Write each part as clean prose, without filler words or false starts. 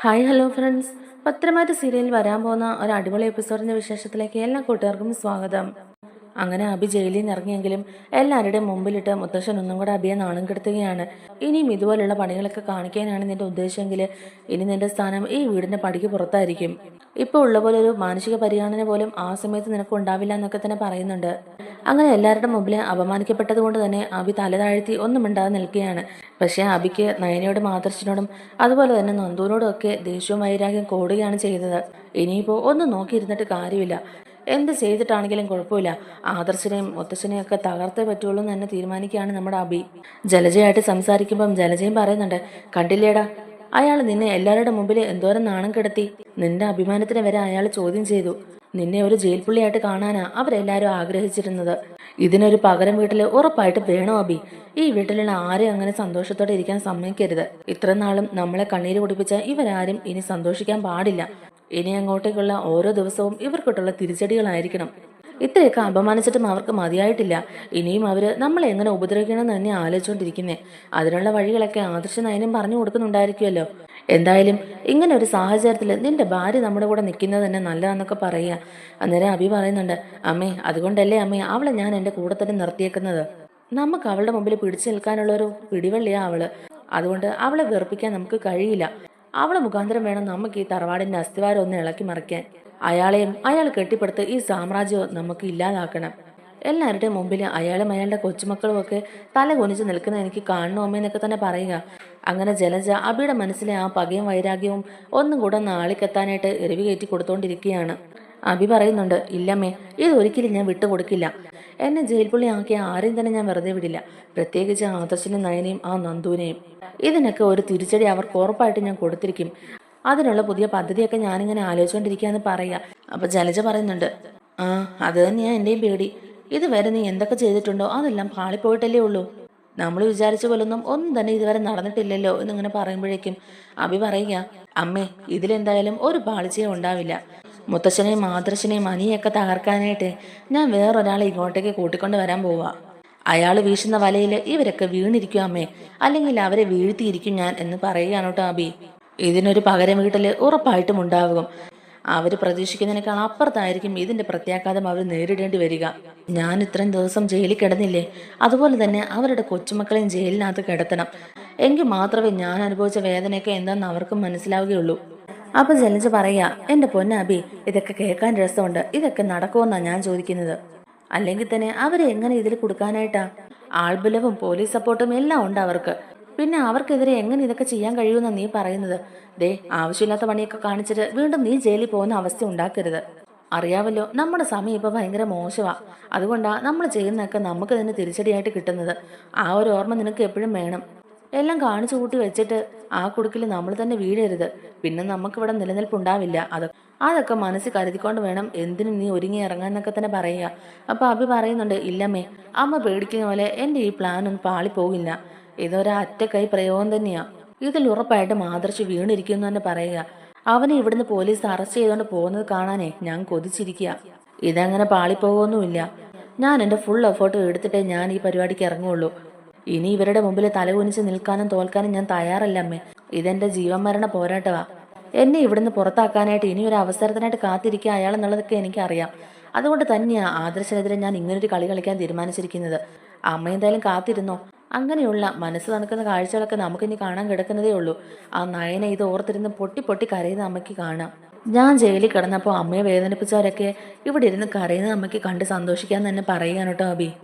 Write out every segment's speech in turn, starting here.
Hi hello friends, പത്രമാറ്റ് serial വരാൻ പോകുന്ന ഒരു അടിപൊളി എപ്പിസോഡിന്റെ വിശേഷത്തിലേക്ക് എല്ലാ കൂട്ടുകാർക്കും സ്വാഗതം. അങ്ങനെ അബി ജയിലിൽ നിന്ന് ഇറങ്ങിയെങ്കിലും എല്ലാവരുടെയും മുമ്പിലിട്ട് മുത്തശ്ശൻ ഒന്നും കൂടെ അബിയെ നാണം കെടുത്തുകയാണ്. ഇനിയും ഇതുപോലുള്ള പണികളൊക്കെ കാണിക്കാനാണ് നിന്റെ ഉദ്ദേശമെങ്കിൽ ഇനി നിന്റെ സ്ഥാനം ഈ വീടിന്റെ പടിക്ക് പുറത്തായിരിക്കും. ഇപ്പോൾ ഉള്ള പോലെ ഒരു മാനസിക പരിഗണന പോലും ആ സമയത്ത് നിനക്ക് ഉണ്ടാവില്ല എന്നൊക്കെ തന്നെ പറയുന്നുണ്ട്. അങ്ങനെ എല്ലാവരുടെ മുമ്പിൽ അപമാനിക്കപ്പെട്ടത് കൊണ്ട് തന്നെ അബി തല താഴ്ത്തി ഒന്നും മിണ്ടാതെ നിൽക്കുകയാണ്. പക്ഷേ അബിക്ക് നയനയോടും ആദർശിനോടും അതുപോലെ തന്നെ നന്ദുവിനോടും ഒക്കെ ദേഷ്യവും വൈരാഗ്യം കൂടുകയാണ് ചെയ്തത്. ഇനിയിപ്പോൾ ഒന്നും നോക്കിയിരുന്നിട്ട് കാര്യമില്ല. എന്ത് ചെയ്തിട്ടാണെങ്കിലും കുഴപ്പമില്ല, ആദർശനെയും മുത്തശ്ശനെയും ഒക്കെ തകർത്തേ പറ്റുള്ളൂ എന്ന് തന്നെ തീരുമാനിക്കുകയാണ് നമ്മുടെ അബി. ജലജയായിട്ട് സംസാരിക്കുമ്പം ജലജയും പറയുന്നുണ്ട്, കണ്ടില്ലേടാ, അയാൾ നിന്നെ എല്ലാവരുടെ മുമ്പിൽ എന്തോരം നാണം കെടുത്തി. നിന്റെ അഭിമാനത്തിന് വരെ അയാൾ ചോദ്യം ചെയ്തു. നിന്നെ ഒരു ജയിൽ പുള്ളിയായിട്ട് കാണാനാ അവരെല്ലാരും ആഗ്രഹിച്ചിരുന്നത്. ഇതിനൊരു പകരം വീട്ടിൽ ഉറപ്പായിട്ട് വേണോ അബി? ഈ വീട്ടിലുള്ള ആരെയും അങ്ങനെ സന്തോഷത്തോടെ ഇരിക്കാൻ സമ്മതിക്കരുത്. ഇത്ര നാളും നമ്മളെ കണ്ണീര് കുടിപ്പിച്ച ഇവരാരും ഇനി സന്തോഷിക്കാൻ പാടില്ല. ഇനി അങ്ങോട്ടേക്കുള്ള ഓരോ ദിവസവും ഇവർക്കിട്ടുള്ള തിരിച്ചടികളായിരിക്കണം. ഇത്രയൊക്കെ അപമാനിച്ചിട്ടും അവർക്ക് മതിയായിട്ടില്ല. ഇനിയും അവര് നമ്മളെ എങ്ങനെ ഉപദ്രവിക്കണമെന്ന് തന്നെ ആലോചിച്ചുകൊണ്ടിരിക്കുന്നേ. അതിനുള്ള വഴികളൊക്കെ ആദർശ നയനും പറഞ്ഞു കൊടുക്കുന്നുണ്ടായിരിക്കുമല്ലോ. എന്തായാലും ഇങ്ങനെ ഒരു സാഹചര്യത്തിൽ നിന്റെ ഭാര്യ നമ്മുടെ കൂടെ നിൽക്കുന്നത് തന്നെ നല്ലതാന്നൊക്കെ പറയുക. അന്നേരം അബി പറയുന്നുണ്ട്, അമ്മേ അതുകൊണ്ടല്ലേ അമ്മേ അവളെ ഞാൻ എൻ്റെ കൂടെ തന്നെ നിർത്തിയേക്കുന്നത്. നമുക്ക് അവളുടെ മുമ്പിൽ പിടിച്ചു നിൽക്കാനുള്ള ഒരു പിടിവള്ളിയാ അവള്. അതുകൊണ്ട് അവളെ വെറുപ്പിക്കാൻ നമുക്ക് കഴിയില്ല. അവളെ മുഖാന്തരം വേണം നമുക്ക് ഈ തറവാടിന്റെ അസ്ഥിവാരം ഒന്ന് ഇളക്കി മറിക്കാൻ. അയാളെയും അയാൾ കെട്ടിപ്പടുത്ത് ഈ സാമ്രാജ്യവും നമുക്ക് ഇല്ലാതാക്കണം. എല്ലാവരുടെയും മുമ്പിൽ അയാളും അയാളുടെ കൊച്ചുമക്കളും ഒക്കെ തല കുനിച്ച് നിൽക്കുന്ന എനിക്ക് കാണണോ അമ്മയെന്നൊക്കെ തന്നെ പറയുക. അങ്ങനെ ജലജ അബിയുടെ മനസ്സിലെ ആ പകയും വൈരാഗ്യവും ഒന്നും കൂടെ ഒന്ന് ആളിക്കെത്താനായിട്ട് എരിവ് കയറ്റി കൊടുത്തോണ്ടിരിക്കുകയാണ്. അബി പറയുന്നുണ്ട്, ഇല്ലമ്മേ, ഇതൊരിക്കലും ഞാൻ വിട്ടുകൊടുക്കില്ല. എന്നെ ജയിൽ പുള്ളി ആക്കിയ ആരെയും തന്നെ ഞാൻ വെറുതെ വിടില്ല. പ്രത്യേകിച്ച് ആദർശിനും നയനെയും ആ നന്ദുവിനെയും. ഇതിനൊക്കെ ഒരു തിരിച്ചടി അവർക്ക് ഉറപ്പായിട്ട് ഞാൻ കൊടുത്തിരിക്കും. അതിനുള്ള പുതിയ പദ്ധതിയൊക്കെ ഞാനിങ്ങനെ ആലോചിച്ചുകൊണ്ടിരിക്കുകയെന്ന് പറയുക. അപ്പൊ ജലജ പറയുന്നുണ്ട്, ആ അത് തന്നെയാ എന്റെയും പേടി. ഇതുവരെ നീ എന്തൊക്കെ ചെയ്തിട്ടുണ്ടോ അതെല്ലാം പാളിപ്പോയിട്ടല്ലേ ഉള്ളൂ. നമ്മൾ വിചാരിച്ച പോലൊന്നും ഒന്നും തന്നെ ഇതുവരെ നടന്നിട്ടില്ലല്ലോ എന്നിങ്ങനെ പറയുമ്പോഴേക്കും അബി പറയുക, അമ്മേ ഇതിലെന്തായാലും ഒരു പാളിച്ചയും ഉണ്ടാവില്ല. മുത്തശ്ശനെയും ആദർശനെയും അനിയൊക്കെ തകർക്കാനായിട്ട് ഞാൻ വേറൊരാളെ ഇങ്ങോട്ടേക്ക് കൂട്ടിക്കൊണ്ട് വരാൻ പോവാ. അയാൾ വീശുന്ന വലയിൽ ഇവരൊക്കെ വീണിരിക്കും അമ്മേ, അല്ലെങ്കിൽ അവരെ വീഴ്ത്തിയിരിക്കും ഞാൻ എന്ന് പറയുകയാണ് കേട്ടോ അബി. ഇതിനൊരു പകരം വീട്ടിൽ ഉറപ്പായിട്ടും ഉണ്ടാകും. അവർ പ്രതീക്ഷിക്കുന്നതിനേക്കാൾ അപ്പുറത്തായിരിക്കും ഇതിന്റെ പ്രത്യാഘാതം അവർ നേരിടേണ്ടി വരിക. ഞാൻ ഇത്രയും ദിവസം ജയിലിൽ കിടന്നില്ലേ, അതുപോലെ തന്നെ അവരുടെ കൊച്ചുമക്കളെയും ജയിലിനകത്ത് കിടത്തണം. എങ്കിൽ മാത്രമേ ഞാൻ അനുഭവിച്ച വേദനയൊക്കെ എന്താണെന്ന് അവർക്കും മനസ്സിലാവുകയുള്ളൂ. അപ്പൊ ജലജ പറയാ, എന്റെ പൊന്നബി, ഇതൊക്കെ കേൾക്കാൻ രസമുണ്ട്. ഇതൊക്കെ നടക്കുമെന്നാ ഞാൻ ചോദിക്കുന്നത്. അല്ലെങ്കിൽ തന്നെ അവരെ എങ്ങനെ ഇതിൽ കൊടുക്കാനായിട്ടാ? ആൾബലവും പോലീസ് സപ്പോർട്ടും എല്ലാം ഉണ്ട് അവർക്ക്. പിന്നെ അവർക്കെതിരെ എങ്ങനെ ഇതൊക്കെ ചെയ്യാൻ കഴിയുമെന്നാ നീ പറയുന്നത്? ദേ, ആവശ്യമില്ലാത്ത പണിയൊക്കെ കാണിച്ചിട്ട് വീണ്ടും നീ ജയിലിൽ പോകുന്ന അവസ്ഥ ഉണ്ടാക്കരുത്. അറിയാവല്ലോ, നമ്മുടെ സമയം ഇപ്പൊ ഭയങ്കര മോശമാ. അതുകൊണ്ടാ നമ്മൾ ചെയ്യുന്നതൊക്കെ നമുക്ക് തന്നെ തിരിച്ചടിയായിട്ട് കിട്ടുന്നത്. ആ ഒരു ഓർമ്മ നിനക്ക് എപ്പോഴും വേണം. എല്ലാം കാണിച്ചു കൂട്ടി വെച്ചിട്ട് ആ കുടുക്കിൽ നമ്മൾ തന്നെ വീഴരുത്. പിന്നെ നമുക്കിവിടെ നിലനിൽപ്പുണ്ടാവില്ല. അതൊക്കെ മനസ്സിൽ കരുതിക്കൊണ്ട് വേണം എന്തിനും നീ ഒരുങ്ങി ഇറങ്ങാന്നൊക്കെ തന്നെ പറയുക. അപ്പൊ അഭി പറയുന്നുണ്ട്, ഇല്ലമ്മേ, അമ്മ പേടിക്കുന്ന പോലെ എന്റെ ഈ പ്ലാൻ ഒന്നും പാളിപ്പോകില്ല. ഇതൊരു അറ്റക്കൈ പ്രയോഗം തന്നെയാ. ഇതിൽ ഉറപ്പായിട്ടും ആദർശ് വീണിരിക്കുന്നു തന്നെ പറയുക. അവനെ ഇവിടുന്ന് പോലീസ് അറസ്റ്റ് ചെയ്തുകൊണ്ട് പോകുന്നത് കാണാനേ ഞാൻ കൊതിച്ചിരിക്കുക. ഇതങ്ങനെ പാളിപ്പോകൊന്നുമില്ല. ഞാൻ എന്റെ ഫുൾ എഫേർട്ട് എടുത്തിട്ടേ ഞാൻ ഈ പരിപാടിക്ക് ഇറങ്ങുള്ളൂ. ഇനി ഇവരുടെ മുമ്പിൽ തലകുനിച്ച് നിൽക്കാനും തോൽക്കാനും ഞാൻ തയ്യാറല്ല അമ്മേ. ഇതെന്റെ ജീവൻ മരണ പോരാട്ടമാ. എന്നെ ഇവിടുന്ന് പുറത്താക്കാനായിട്ട് ഇനി ഒരു അവസരത്തിനായിട്ട് കാത്തിരിക്കുക അയാളെന്നുള്ളതൊക്കെ എനിക്കറിയാം. അതുകൊണ്ട് തന്നെയാ ആദർശനെതിരെ ഞാൻ ഇങ്ങനൊരു കളി കളിക്കാൻ തീരുമാനിച്ചിരിക്കുന്നത്. അമ്മ എന്തായാലും കാത്തിരുന്നോ. അങ്ങനെയുള്ള മനസ്സ് തണുക്കുന്ന കാഴ്ചകളൊക്കെ നമുക്കിനി കാണാൻ കിടക്കുന്നതേ ഉള്ളൂ. ആ നയനെ ഇത് ഓർത്തിരുന്ന് പൊട്ടി പൊട്ടി കരയുന്ന അമ്മയ്ക്ക് കാണാം. ഞാൻ ജയിലിൽ കിടന്നപ്പോൾ അമ്മയെ വേദനിപ്പിച്ചവരൊക്കെ ഇവിടെ ഇരുന്ന് കരയുന്ന അമ്മയ്ക്ക് കണ്ട് സന്തോഷിക്കാന്ന് തന്നെ പറയുകയാണ് കേട്ടോ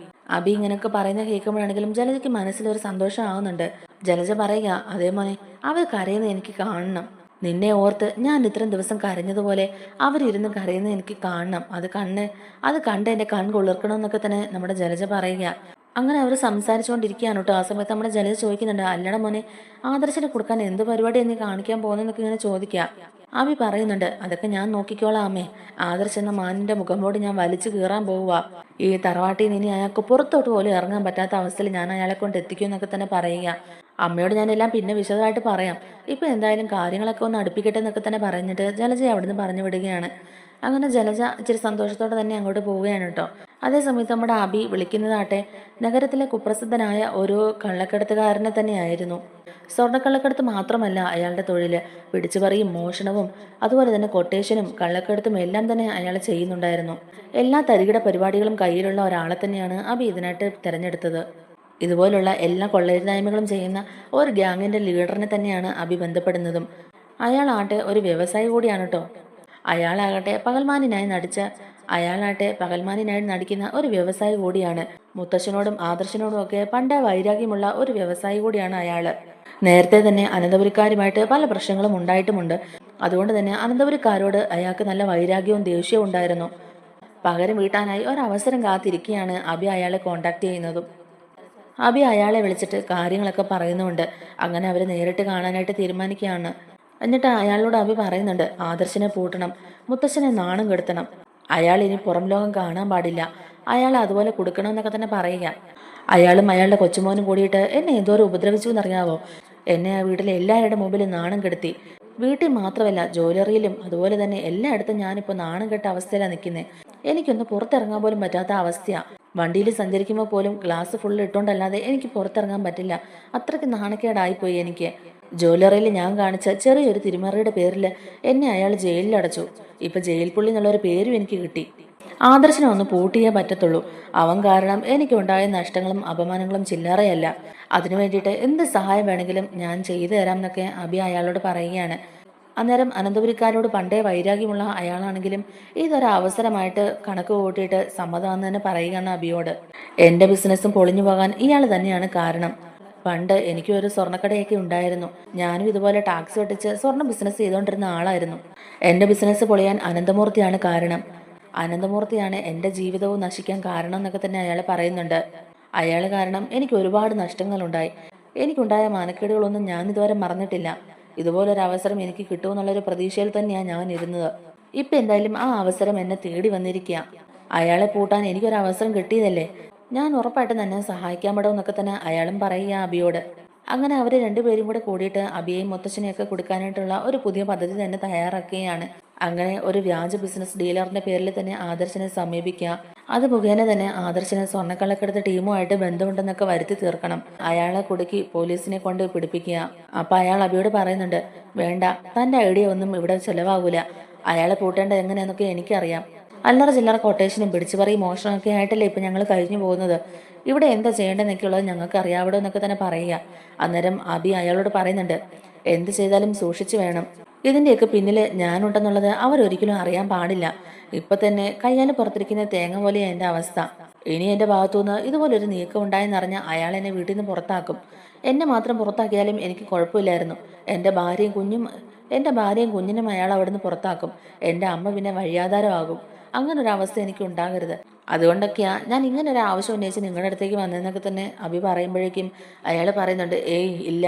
അബി ഇങ്ങനെയൊക്കെ പറയുന്ന കേൾക്കുമ്പോഴാണെങ്കിലും ജലജയ്ക്ക് മനസ്സിലൊരു സന്തോഷം ആവുന്നുണ്ട്. ജലജ പറയുക, അതേ മോനെ, അവർ കരയുന്നത് എനിക്ക് കാണണം. നിന്നെ ഓർത്ത് ഞാൻ ഇത്രയും ദിവസം കരഞ്ഞതുപോലെ അവരിരുന്ന് കരയുന്നത് എനിക്ക് കാണണം. അത് കണ്ട് എന്റെ കൺ കൊള്ളിർക്കണമെന്നൊക്കെ തന്നെ നമ്മുടെ ജലജ പറയുക. അങ്ങനെ അവർ സംസാരിച്ചുകൊണ്ടിരിക്കുകയാണ് കേട്ടോ. ആ സമയത്ത് നമ്മുടെ ജലജ ചോദിക്കുന്നുണ്ട്, അല്ലട മോനെ, ആദർശന് കൊടുക്കാൻ എന്ത് പരിപാടി എന്നീ കാണിക്കാൻ പോകുന്നതെന്നൊക്കെ ഇങ്ങനെ ചോദിക്കുക. അബി പറയുന്നുണ്ട്, അതൊക്കെ ഞാൻ നോക്കിക്കോളാം അമ്മേ. ആദർശ് എന്ന മാനിന്റെ മുഖംമൂടി ഞാൻ വലിച്ചു കീറാൻ പോവുക. ഈ തറവാട്ടിൽ നിന്ന് ഇനി അയാൾക്ക് പുറത്തോട്ട് പോലും ഇറങ്ങാൻ പറ്റാത്ത അവസ്ഥയിൽ ഞാൻ അയാളെ കൊണ്ട് എത്തിക്കും എന്നൊക്കെ തന്നെ പറയുക. അമ്മയോട് ഞാനെല്ലാം പിന്നെ വിശദമായിട്ട് പറയാം. ഇപ്പൊ എന്തായാലും കാര്യങ്ങളൊക്കെ ഒന്ന് അടുപ്പിക്കട്ടെ എന്നൊക്കെ തന്നെ പറഞ്ഞിട്ട് ജലജ അവിടുന്ന് പറഞ്ഞു വിടുകയാണ്. അങ്ങനെ ജലജ ഇച്ചിരി സന്തോഷത്തോടെ തന്നെ അങ്ങോട്ട് പോവുകയാണ് കേട്ടോ. അതേസമയത്ത് നമ്മുടെ അബി വിളിക്കുന്നതാട്ടെ നഗരത്തിലെ കുപ്രസിദ്ധനായ ഒരു കള്ളക്കടത്തുകാരനെ തന്നെയായിരുന്നു. സ്വർണ്ണക്കള്ളക്കടത്ത് മാത്രമല്ല അയാളുടെ തൊഴില്, പിടിച്ചുപറിയും മോഷണവും അതുപോലെ തന്നെ കൊട്ടേഷനും കള്ളക്കടത്തും എല്ലാം തന്നെ അയാൾ ചെയ്യുന്നുണ്ടായിരുന്നു. എല്ലാ തരികിട പരിപാടികളും കയ്യിലുള്ള ഒരാളെ തന്നെയാണ് അബി ഇതിനായിട്ട് തിരഞ്ഞെടുത്തത്. ഇതുപോലുള്ള എല്ലാ കൊള്ളരുതായ്മകളും ചെയ്യുന്ന ഒരു ഗ്യാങ്ങിന്റെ ലീഡറിനെ തന്നെയാണ് അബി ബന്ധപ്പെടുന്നതും. അയാളാകട്ടെ ഒരു വ്യവസായി കൂടിയാണ് കേട്ടോ. അയാളാകട്ടെ പകൽമാനിനായി നടിക്കുന്ന ഒരു വ്യവസായി കൂടിയാണ്. മുത്തശ്ശനോടും ആദർശനോടും ഒക്കെ പണ്ടേ വൈരാഗ്യമുള്ള ഒരു വ്യവസായി കൂടിയാണ് അയാള്. നേരത്തെ തന്നെ അനന്തപുരിക്കാരുമായിട്ട് പല പ്രശ്നങ്ങളും ഉണ്ടായിട്ടുമുണ്ട്. അതുകൊണ്ട് തന്നെ അനന്തപുരിക്കാരോട് അയാൾക്ക് നല്ല വൈരാഗ്യവും ദേഷ്യവും ഉണ്ടായിരുന്നു. പകരം വീട്ടാനായി ഒരവസരം കാത്തിരിക്കുകയാണ് അബി അയാളെ കോണ്ടാക്ട് ചെയ്യുന്നതും. അബി അയാളെ വിളിച്ചിട്ട് കാര്യങ്ങളൊക്കെ പറയുന്നുണ്ട്. അങ്ങനെ അവർ നേരിട്ട് കാണാനായിട്ട് തീരുമാനിക്കുകയാണ്. എന്നിട്ട് അയാളോട് അബി പറയുന്നുണ്ട്, ആദർശനെ പൂട്ടണം, മുത്തശ്ശനെ നാണം കെടുത്തണം, അയാൾ ഇനി പുറം ലോകം കാണാൻ പാടില്ല, അയാളെ അതുപോലെ കൊടുക്കണമെന്നൊക്കെ തന്നെ പറയുക. അയാളും അയാളുടെ കൊച്ചുമോനും കൂടിയിട്ട് എന്നെ എന്തോരം ഉപദ്രവിച്ചു എന്നറിയാവോ. എന്നെ ആ വീട്ടിലെ എല്ലാവരുടെ മുമ്പിൽ നാണം കെടുത്തി. വീട്ടിൽ മാത്രമല്ല ജ്വല്ലറിയിലും അതുപോലെ തന്നെ എല്ലായിടത്തും ഞാനിപ്പോൾ നാണം കെട്ട അവസ്ഥയിലാണ് നിൽക്കുന്നത്. എനിക്കൊന്ന് പുറത്തിറങ്ങാൻ പോലും പറ്റാത്ത അവസ്ഥയാ. വണ്ടിയിൽ സഞ്ചരിക്കുമ്പോൾ പോലും ഗ്ലാസ് ഫുള്ള് ഇട്ടുകൊണ്ടല്ലാതെ എനിക്ക് പുറത്തിറങ്ങാൻ പറ്റില്ല. അത്രയ്ക്ക് നാണക്കേടായിപ്പോയി എനിക്ക്. ജ്വല്ലറിയിൽ ഞാൻ കാണിച്ച ചെറിയൊരു തിരിമറിയുടെ പേരിൽ എന്നെ അയാൾ ജയിലിലടച്ചു. ഇപ്പൊ ജയിൽ പുള്ളി എന്നുള്ളൊരു പേരും എനിക്ക് കിട്ടി. ആദർശനെ ഒന്ന് പൂട്ടിയേ പറ്റത്തുള്ളൂ. അവൻ കാരണം എനിക്കുണ്ടായ നഷ്ടങ്ങളും അപമാനങ്ങളും ചില്ലറയല്ല. അതിനു വേണ്ടിയിട്ട് എന്ത് സഹായം വേണമെങ്കിലും ഞാൻ ചെയ്തു തരാം എന്നൊക്കെ അബി അയാളോട് പറയുകയാണ്. അന്നേരം അനന്തപുരിക്കാരോട് പണ്ടേ വൈരാഗ്യമുള്ള അയാളാണെങ്കിലും ഇതൊരു അവസരമായിട്ട് കണക്ക് കൂട്ടിയിട്ട് സമ്മതമാണെന്ന് തന്നെ പറയുകയാണ് അബിയോട്. എന്റെ ബിസിനസ്സും പൊളിഞ്ഞു പോകാൻ ഇയാൾ തന്നെയാണ് കാരണം. പണ്ട് എനിക്കും ഒരു സ്വർണ്ണക്കടയൊക്കെ ഉണ്ടായിരുന്നു. ഞാനും ഇതുപോലെ ടാക്സ് വെട്ടിച്ച് സ്വർണ്ണ ബിസിനസ് ചെയ്തുകൊണ്ടിരുന്ന ആളായിരുന്നു. എന്റെ ബിസിനസ് പൊളിയാൻ അനന്തമൂർത്തിയാണ് കാരണം. അനന്തമൂർത്തിയാണ് എൻ്റെ ജീവിതവും നശിക്കാൻ കാരണം എന്നൊക്കെ തന്നെ അയാൾ പറയുന്നുണ്ട്. അയാൾ കാരണം എനിക്ക് ഒരുപാട് നഷ്ടങ്ങളുണ്ടായി. എനിക്കുണ്ടായ മാനക്കേടുകളൊന്നും ഞാൻ ഇതുവരെ മറന്നിട്ടില്ല. ഇതുപോലൊരു അവസരം എനിക്ക് കിട്ടുമെന്നുള്ളൊരു പ്രതീക്ഷയിൽ തന്നെയാണ് ഞാൻ ഇരുന്നത്. ഇപ്പം എന്തായാലും ആ അവസരം എന്നെ തേടി വന്നിരിക്കുക. അയാളെ പൂട്ടാൻ എനിക്കൊരു അവസരം കിട്ടിയതല്ലേ, ഞാൻ ഉറപ്പായിട്ടും തന്നെ സഹായിക്കാൻ പെടും എന്നൊക്കെ തന്നെ അയാളും പറയുക അബിയോട്. അങ്ങനെ അവർ രണ്ടുപേരും കൂടെ കൂടിയിട്ട് അബിയെയും മുത്തശ്ശനെയൊക്കെ കൊടുക്കാനായിട്ടുള്ള ഒരു പുതിയ പദ്ധതി തന്നെ തയ്യാറാക്കുകയാണ്. അങ്ങനെ ഒരു വ്യാജ ബിസിനസ് ഡീലറിന്റെ പേരിൽ തന്നെ ആദർശനെ സമീപിക്കുക. അത് മുഖേന തന്നെ ആദർശന് സ്വർണ്ണക്കള്ളക്കടത്ത് ടീമുമായിട്ട് ബന്ധമുണ്ടെന്നൊക്കെ വരുത്തി തീർക്കണം. അയാളെ കുടുക്കി പോലീസിനെ കൊണ്ട് പിടിപ്പിക്കുക. അപ്പൊ അയാൾ അബിയോട് പറയുന്നുണ്ട്, വേണ്ട, തന്റെ ഐഡിയ ഒന്നും ഇവിടെ ചെലവാകൂല. അയാളെ പൂട്ടേണ്ടത് എങ്ങനെയെന്നൊക്കെ എനിക്കറിയാം. അല്ലറ ചില്ലറ കൊട്ടേഷനും പിടിച്ചുപറിയും മോഷണമൊക്കെ ആയിട്ടല്ലേ ഇപ്പൊ ഞങ്ങൾ കഴിഞ്ഞു പോകുന്നത്. ഇവിടെ എന്താ ചെയ്യേണ്ടതെന്നൊക്കെയുള്ളത് ഞങ്ങൾക്ക് അറിയാവിടോ എന്നൊക്കെ തന്നെ പറയുക. അന്നേരം അബി അയാളോട് പറയുന്നുണ്ട്, എന്ത് ചെയ്താലും സൂക്ഷിച്ചു വേണം. ഇതിന്റെയൊക്കെ പിന്നില് ഞാനുണ്ടെന്നുള്ളത് അവരൊരിക്കലും അറിയാൻ പാടില്ല. ഇപ്പൊ തന്നെ കയ്യാല് പുറത്തിരിക്കുന്ന തേങ്ങ പോലെയാണ് എന്റെ അവസ്ഥ. ഇനി എന്റെ ഭാഗത്തുനിന്ന് ഇതുപോലൊരു നീക്കം ഉണ്ടായെന്നറിഞ്ഞ അയാൾ എന്നെ വീട്ടിൽ നിന്ന് പുറത്താക്കും. എന്നെ മാത്രം പുറത്താക്കിയാലും എനിക്ക് കുഴപ്പമില്ലായിരുന്നു. എന്റെ ഭാര്യയും കുഞ്ഞിനും അയാൾ അവിടുന്ന് പുറത്താക്കും. എന്റെ അമ്മ പിന്നെ വഴിയാധാരമാകും. അങ്ങനൊരു അവസ്ഥ എനിക്ക് ഉണ്ടാകരുത്. അതുകൊണ്ടൊക്കെയാ ഞാൻ ഇങ്ങനെ ഒരു ആവശ്യം ഉന്നയിച്ച് നിങ്ങളുടെ അടുത്തേക്ക് വന്നതെന്നൊക്കെ തന്നെ അഭി പറയുമ്പോഴേക്കും അയാൾ പറയുന്നുണ്ട്, ഏയ് ഇല്ല,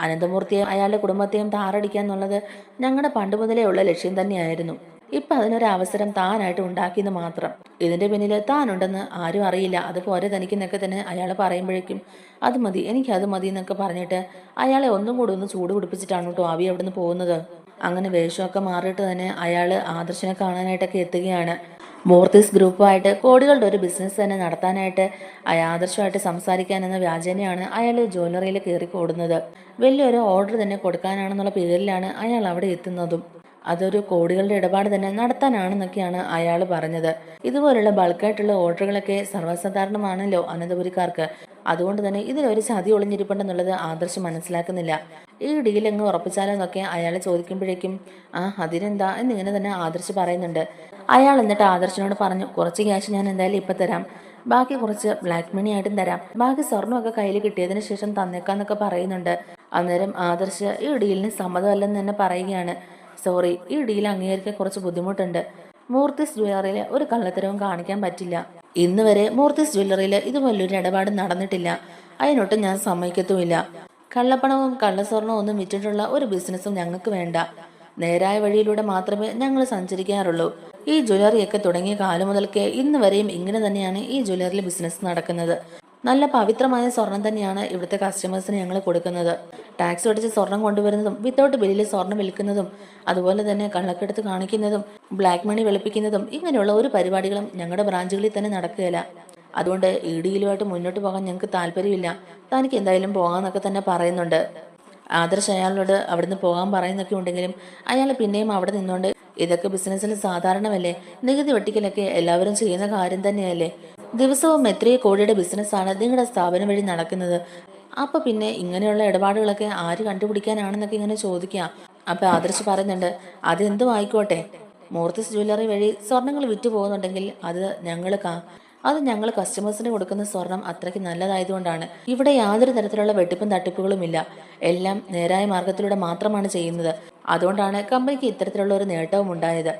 അനന്തമൂർത്തിയെയും അയാളുടെ കുടുംബത്തെയും താറടിക്കുക എന്നുള്ളത് ഞങ്ങളുടെ പണ്ട് മുതലേ ഉള്ള ലക്ഷ്യം തന്നെയായിരുന്നു. ഇപ്പൊ അതിനൊരു അവസരം താനായിട്ട് ഉണ്ടാക്കിയെന്ന് മാത്രം. ഇതിന്റെ പിന്നിൽ താനുണ്ടെന്ന് ആരും അറിയില്ല. അതുപോലെ തനിക്കെന്നൊക്കെ തന്നെ അയാൾ പറയുമ്പോഴേക്കും അത് മതി, എനിക്കത് മതി എന്നൊക്കെ പറഞ്ഞിട്ട് അയാളെ ഒന്നും കൂടി ഒന്ന് ചൂട് പിടിപ്പിച്ചിട്ടാണ് കേട്ടോ അബി അവിടുന്ന് പോകുന്നത്. അങ്ങനെ വേഷമൊക്കെ മാറിയിട്ട് തന്നെ അയാൾ ആദർശനെ കാണാനായിട്ടൊക്കെ എത്തുകയാണ്. മൂർത്തീസ് ഗ്രൂപ്പുമായിട്ട് കോടികളുടെ ഒരു ബിസിനസ് തന്നെ നടത്താനായിട്ട് ആദർശമായിട്ട് സംസാരിക്കാൻ എന്ന വ്യാജേനയാണ് അയാൾ ജ്വല്ലറിയിൽ കയറി കൂടുന്നത്. വലിയൊരു ഓർഡർ തന്നെ കൊടുക്കാനാണെന്നുള്ള പേരിലാണ് അയാൾ അവിടെ എത്തുന്നതും. അതൊരു കോടികളുടെ ഇടപാട് തന്നെ നടത്താനാണെന്നൊക്കെയാണ് അയാൾ പറഞ്ഞത്. ഇതുപോലുള്ള ബൾക്കായിട്ടുള്ള ഓർഡറുകളൊക്കെ സർവ്വസാധാരണമാണല്ലോ അനന്തപുരിക്കാർക്ക്. അതുകൊണ്ട് തന്നെ ഇതിലൊരു ചതി ഒളിഞ്ഞിരിപ്പുണ്ടെന്നുള്ളത് ആദർശം മനസ്സിലാക്കുന്നില്ല. ഈ ഡീലങ്ങ് ഉറപ്പിച്ചാലെന്നൊക്കെ അയാൾ ചോദിക്കുമ്പോഴേക്കും അതിനെന്താ എന്നിങ്ങനെ തന്നെ ആദർശ് പറയുന്നുണ്ട്. അയാൾ എന്നിട്ട് ആദർശനോട് പറഞ്ഞു, കുറച്ച് ക്യാഷ് ഞാൻ എന്തായാലും ഇപ്പം തരാം, ബാക്കി കുറച്ച് ബ്ലാക്ക് മണി ആയിട്ടും തരാം, ബാക്കി സ്വർണ്ണമൊക്കെ കയ്യിൽ കിട്ടിയതിന് ശേഷം തന്നേക്കാന്നൊക്കെ പറയുന്നുണ്ട്. അന്നേരം ആദർശ് ഈ ഡീലിന് സമ്മതമല്ലെന്ന് തന്നെ പറയുകയാണ്. സോറി, ഈ ഡീൽ അംഗീകരിക്കാൻ കുറച്ച് ബുദ്ധിമുട്ടുണ്ട്. മൂർത്തീസ് ജ്വല്ലറിയിൽ ഒരു കള്ളത്തരവും കാണിക്കാൻ പറ്റില്ല. ഇന്ന് വരെ മൂർത്തീസ് ജ്വല്ലറിയിൽ ഇതുപോലൊരു ഇടപാട് നടന്നിട്ടില്ല. അതിനൊട്ടും ഞാൻ സമ്മതിക്കത്തുമില്ല. കള്ളപ്പണവും കള്ളസ്വർണവും ഒന്നും വിറ്റിട്ടുള്ള ഒരു ബിസിനസ്സും ഞങ്ങൾക്ക് വേണ്ട. നേരായ വഴിയിലൂടെ മാത്രമേ ഞങ്ങൾ സഞ്ചരിക്കാറുള്ളൂ. ഈ ജ്വല്ലറിയൊക്കെ തുടങ്ങിയ കാലം മുതൽക്കേ ഇന്ന് വരെയും ഇങ്ങനെ തന്നെയാണ് ഈ ജ്വല്ലറിയിൽ ബിസിനസ് നടക്കുന്നത്. നല്ല പവിത്രമായ സ്വർണം തന്നെയാണ് ഇവിടുത്തെ കസ്റ്റമേഴ്സിന് ഞങ്ങൾ കൊടുക്കുന്നത്. ടാക്സ് അടിച്ച് സ്വർണം കൊണ്ടുവരുന്നതും വിത്തൗട്ട് ബില്ലിൽ സ്വർണം വിൽക്കുന്നതും അതുപോലെ തന്നെ കള്ളക്കെടുത്ത് കാണിക്കുന്നതും ബ്ലാക്ക് മണി വെളുപ്പിക്കുന്നതും ഇങ്ങനെയുള്ള ഒരു പരിപാടികളും ഞങ്ങളുടെ ബ്രാഞ്ചുകളിൽ തന്നെ നടക്കുകയില്ല. അതുകൊണ്ട് ഈ ഡീലുമായിട്ട് മുന്നോട്ട് പോകാൻ ഞങ്ങൾക്ക് താല്പര്യമില്ല. തനിക്ക് എന്തായാലും പോകാമെന്നൊക്കെ തന്നെ പറയുന്നുണ്ട്. ആദർശ് അയാളോട് അവിടുന്ന് പോകാൻ പറയുന്നൊക്കെ ഉണ്ടെങ്കിലും അയാൾ പിന്നെയും അവിടെ നിന്നുകൊണ്ട് ഇതൊക്കെ ബിസിനസ്സിൽ സാധാരണമല്ലേ, നികുതി വെട്ടിക്കലൊക്കെ എല്ലാവരും ചെയ്യുന്ന കാര്യം തന്നെയല്ലേ, ദിവസവും എത്രയോ കോടിയുടെ ബിസിനസ്സാണ് നിങ്ങളുടെ സ്ഥാപനം വഴി നടക്കുന്നത്, അപ്പൊ പിന്നെ ഇങ്ങനെയുള്ള ഇടപാടുകളൊക്കെ ആര് കണ്ടുപിടിക്കാനാണെന്നൊക്കെ ഇങ്ങനെ ചോദിക്കുക. അപ്പൊ ആദർശ് പറയുന്നുണ്ട്, അതെന്തും ആയിക്കോട്ടെ, മൂർത്തിസ് ജ്വല്ലറി വഴി സ്വർണ്ണങ്ങൾ വിറ്റു പോകുന്നുണ്ടെങ്കിൽ അത് ഞങ്ങൾ കസ്റ്റമേഴ്സിന് കൊടുക്കുന്ന സ്വർണം അത്രയ്ക്ക് നല്ലതായതുകൊണ്ടാണ്. ഇവിടെ യാതൊരു തരത്തിലുള്ള വെട്ടിപ്പും തട്ടിപ്പുകളും ഇല്ല. എല്ലാം നേരായ മാർഗത്തിലൂടെ മാത്രമാണ് ചെയ്യുന്നത്. അതുകൊണ്ടാണ് കമ്പനിക്ക് ഇത്തരത്തിലുള്ള ഒരു നേട്ടവും ഉണ്ടായത്.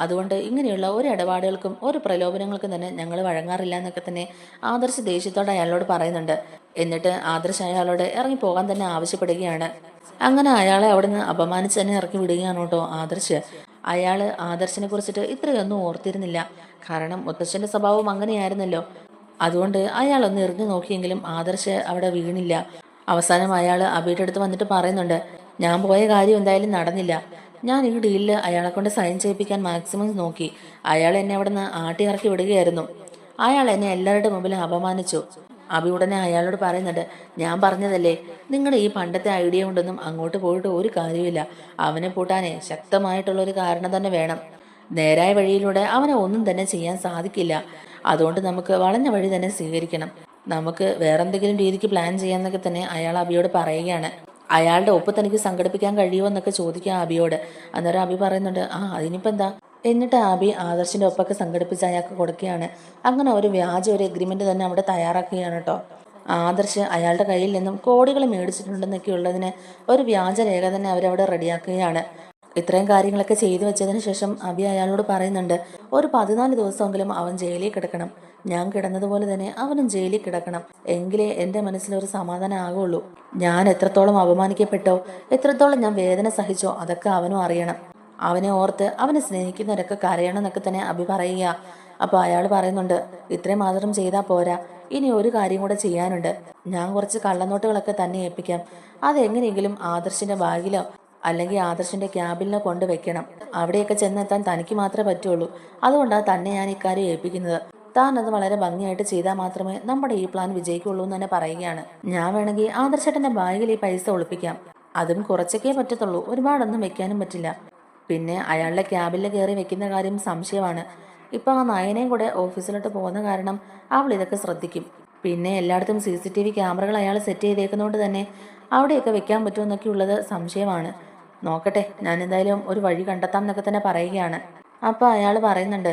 അതുകൊണ്ട് ഇങ്ങനെയുള്ള ഒരു ഇടപാടുകൾക്കും ഒരു പ്രലോഭനങ്ങൾക്കും തന്നെ ഞങ്ങൾ വഴങ്ങാറില്ല എന്നൊക്കെ തന്നെ ആദർശ് ദേഷ്യത്തോടെ അയാളോട് പറയുന്നുണ്ട്. എന്നിട്ട് ആദർശ് അയാളോട് ഇറങ്ങി പോകാൻ തന്നെ ആവശ്യപ്പെടുകയാണ്. അങ്ങനെ അയാളെ അവിടുന്ന് അപമാനിച്ച് തന്നെ ഇറക്കി വിടുകയാണ് കേട്ടോ ആദർശ്. അയാള് ആദർശിനെ കുറിച്ചിട്ട് ഇത്രയൊന്നും ഓർത്തിരുന്നില്ല. കാരണം മുത്തശ്ശന്റെ സ്വഭാവം അങ്ങനെയായിരുന്നല്ലോ. അതുകൊണ്ട് അയാളൊന്ന് എറിഞ്ഞു നോക്കിയെങ്കിലും ആദർശ് അവിടെ വീണില്ല. അവസാനം അയാൾ അബിയുടെ അടുത്ത് വന്നിട്ട് പറയുന്നുണ്ട്, ഞാൻ പോയ കാര്യം എന്തായാലും നടന്നില്ല. ഞാൻ ഈ ഡീലിൽ അയാളെ കൊണ്ട് സൈൻ ചെയ്യിപ്പിക്കാൻ മാക്സിമം നോക്കി. അയാൾ എന്നെ അവിടെ നിന്ന് ആട്ടി ഇറക്കി വിടുകയായിരുന്നു. അയാൾ എന്നെ എല്ലാവരുടെ മുമ്പിൽ അപമാനിച്ചു. അബി ഉടനെ അയാളോട് പറയുന്നുണ്ട്, ഞാൻ പറഞ്ഞതല്ലേ, നിങ്ങളുടെ ഈ പണ്ടത്തെ ഐഡിയ കൊണ്ടൊന്നും അങ്ങോട്ട് പോയിട്ട് ഒരു കാര്യമില്ല. അവനെ പൂട്ടാനേ ശക്തമായിട്ടുള്ള ഒരു കാരണം തന്നെ വേണം. നേരായ വഴിയിലൂടെ അവനെ ഒന്നും തന്നെ ചെയ്യാൻ സാധിക്കില്ല. അതുകൊണ്ട് നമുക്ക് വളഞ്ഞ വഴി തന്നെ സ്വീകരിക്കണം. നമുക്ക് വേറെന്തെങ്കിലും രീതിക്ക് പ്ലാൻ ചെയ്യാന്നൊക്കെ തന്നെ അയാൾ അബിയോട് പറയുകയാണ്. അയാളുടെ ഒപ്പ് തനിക്ക് സംഘടിപ്പിക്കാൻ കഴിയുമോ എന്നൊക്കെ ചോദിക്കാം അബിയോട്. അന്നേരം അബി പറയുന്നുണ്ട്, അതിനിപ്പോ എന്താ. എന്നിട്ട് അബി ആദർശിന്റെ ഒപ്പൊക്കെ സംഘടിപ്പിച്ച് അയാൾക്ക് കൊടുക്കുകയാണ്. അങ്ങനെ ഒരു വ്യാജ ഒരു എഗ്രിമെന്റ് തന്നെ അവിടെ തയ്യാറാക്കുകയാണ് കേട്ടോ. ആദർശ് അയാളുടെ കയ്യിൽ നിന്നും കോടികൾ മേടിച്ചിട്ടുണ്ടെന്നൊക്കെ ഉള്ളതിന് ഒരു വ്യാജ രേഖ തന്നെ അവരവിടെ റെഡിയാക്കുകയാണ്. ഇത്രയും കാര്യങ്ങളൊക്കെ ചെയ്തു വെച്ചതിന് ശേഷം അബി അയാളോട് പറയുന്നുണ്ട്, ഒരു 14 ദിവസമെങ്കിലും അവൻ ജയിലിൽ കിടക്കണം. ഞാൻ കിടന്നതുപോലെ തന്നെ അവനും ജയിലിൽ കിടക്കണം. എങ്കിലേ എൻ്റെ മനസ്സിലൊരു സമാധാനം ആകുള്ളൂ. ഞാൻ എത്രത്തോളം അപമാനിക്കപ്പെട്ടോ, എത്രത്തോളം ഞാൻ വേദന സഹിച്ചോ അതൊക്കെ അവനും അറിയണം. അവനെ ഓർത്ത് അവനെ സ്നേഹിക്കുന്നവരൊക്കെ കരയണം എന്നൊക്കെ തന്നെ അബി പറയുക. അപ്പോൾ അയാൾ പറയുന്നുണ്ട്, ഇത്രയും മാത്രം ചെയ്താൽ പോരാ, ഇനി ഒരു കാര്യം കൂടെ ചെയ്യാനുണ്ട്. ഞാൻ കുറച്ച് കള്ളനോട്ടുകളൊക്കെ തന്നെ ഏൽപ്പിക്കാം. അതെങ്ങനെയെങ്കിലും ആദർശിന്റെ ബാഗിലോ അല്ലെങ്കിൽ ആദർശിന്റെ ക്യാബിനിലോ കൊണ്ടുവയ്ക്കണം. അവിടെയൊക്കെ ചെന്നെത്താൻ തനിക്ക് മാത്രമേ പറ്റുള്ളൂ. അതുകൊണ്ടാണ് തന്നെ ഞാൻ ഇക്കാര്യം ഏൽപ്പിക്കുന്നത്. താൻ അത് വളരെ ഭംഗിയായിട്ട് ചെയ്താൽ മാത്രമേ നമ്മുടെ ഈ പ്ലാൻ വിജയിക്കുള്ളൂ എന്ന് തന്നെ പറയുകയാണ്. ഞാൻ വേണമെങ്കിൽ ആദർശേട്ടന്റെ ബാഗിൽ ഈ പൈസ ഒളിപ്പിക്കാം. അതും കുറച്ചൊക്കെ പറ്റത്തുള്ളൂ, ഒരുപാടൊന്നും വെക്കാനും പറ്റില്ല. പിന്നെ അയാളുടെ ക്യാബിൽ കയറി വെക്കുന്ന കാര്യം സംശയമാണ്. ഇപ്പൊ ആ നയനയും കൂടെ ഓഫീസിലോട്ട് പോകുന്ന കാരണം അവൾ ഇതൊക്കെ ശ്രദ്ധിക്കും. പിന്നെ എല്ലായിടത്തും CCTV ക്യാമറകൾ അയാൾ സെറ്റ് ചെയ്തേക്കുന്നതുകൊണ്ട് തന്നെ അവിടെയൊക്കെ വെക്കാൻ പറ്റുമെന്നൊക്കെ ഉള്ളത് സംശയമാണ്. നോക്കട്ടെ, ഞാൻ എന്തായാലും ഒരു വഴി കണ്ടെത്താം എന്നൊക്കെ തന്നെ പറയുകയാണ്. അപ്പൊ അയാൾ പറയുന്നുണ്ട്,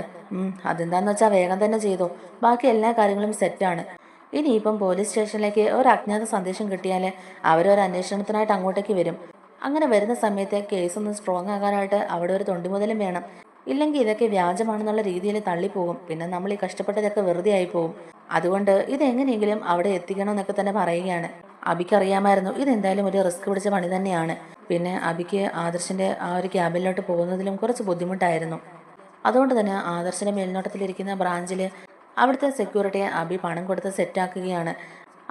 അതെന്താന്ന് വെച്ചാൽ വേഗം തന്നെ ചെയ്തോ, ബാക്കി എല്ലാ കാര്യങ്ങളും സെറ്റാണ്. ഇനിയിപ്പം പോലീസ് സ്റ്റേഷനിലേക്ക് ഒരു അജ്ഞാത സന്ദേശം കിട്ടിയാൽ അവരൊരു അന്വേഷണത്തിനായിട്ട് അങ്ങോട്ടേക്ക് വരും. അങ്ങനെ വരുന്ന സമയത്ത് കേസ് ഒന്ന് സ്ട്രോങ് ആകാനായിട്ട് അവിടെ ഒരു തൊണ്ടിമുതലും വേണം. ഇല്ലെങ്കിൽ ഇതൊക്കെ വ്യാജമാണെന്നുള്ള രീതിയിൽ തള്ളിപ്പോകും. പിന്നെ നമ്മൾ ഈ കഷ്ടപ്പെട്ടതൊക്കെ വെറുതെ ആയി പോകും. അതുകൊണ്ട് ഇതെങ്ങനെയെങ്കിലും അവിടെ എത്തിക്കണമെന്നൊക്കെ തന്നെ പറയുകയാണ്. അബിക്ക് അറിയാമായിരുന്നു ഇതെന്തായാലും ഒരു റിസ്ക് പിടിച്ച പണി തന്നെയാണ്. പിന്നെ അബിക്ക് ആദർശിന്റെ ആ ഒരു ക്യാബിനിലോട്ട് പോകുന്നതിലും കുറച്ച് ബുദ്ധിമുട്ടായിരുന്നു. അതുകൊണ്ട് തന്നെ ആദർശിന്റെ മേൽനോട്ടത്തിലിരിക്കുന്ന ബ്രാഞ്ചിൽ അവിടുത്തെ സെക്യൂരിറ്റിയെ അബി പണം കൊടുത്ത് സെറ്റാക്കുകയാണ്.